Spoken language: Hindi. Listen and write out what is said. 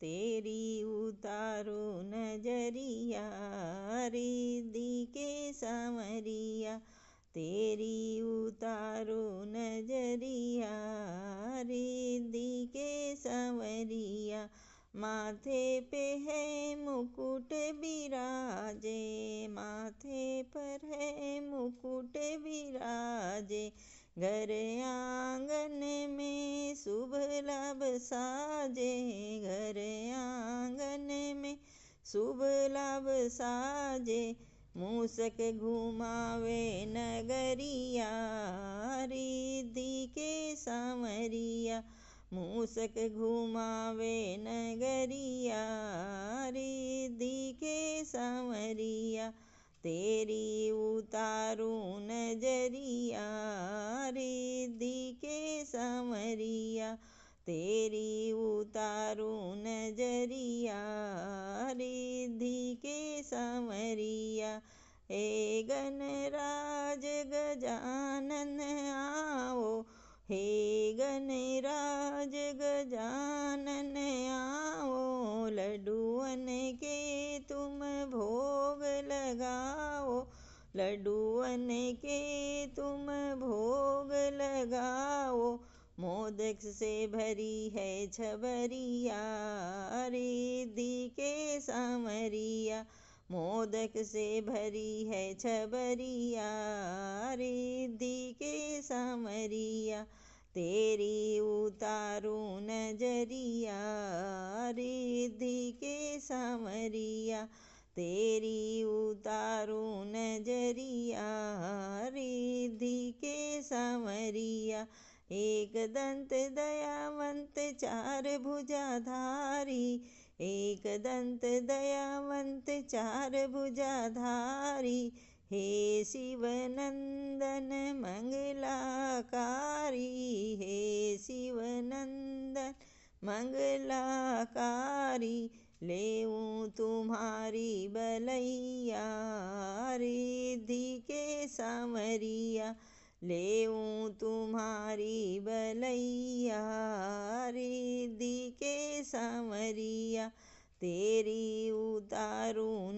तेरी उतारो नजरिया, रिद्धि के सांवरिया। तेरी उतारो नजरिया, रिद्धि के सांवरिया। माथे पे है मुकुट बिराजे, माथे पर है मुकुट बिराजे। घर आंगन में शुभ लाभ साजे, घर आंगन में शुभ लाभ साजे। मूसक घुमावे नगरिया, रिद्धि के सांवरिया। मूसक घुमावे नगरिया, रिद्धि के सांवरिया। तेरी उतारू नजरिया, रिद्धि के सांवरिया। तेरी उतारू नजरिया, रिद्धि के सांवरिया। हे गणराज गजानन आओ, हे गणराज गजानन आओ। लड्डुअन के तुम भोग लगाओ, लड्डुअन के तुम भोग लगाओ। मोदक से भरी है छबरिया, रिद्धि के सांवरिया। मोदक से भरी है छबरिया, रिद्धि के सांवरिया। तेरी उतारू नजरिया, रिद्धि के सांवरिया। तेरी उतारू नजरिया, रिद्धि के सांवरिया। एक दंत दयावंत चार भुजाधारी, एक दंत दयावंत चार भुजाधारी। हे शिवनंदन मंगलाकारी, हे शिवनंदन मंगलाकारी। लेऊं तुम्हारी बलैया, रिद्धि के सांवरिया। लेऊं तुम्हारी बलैया, रिद्धि के सांवरिया। तेरी उतारू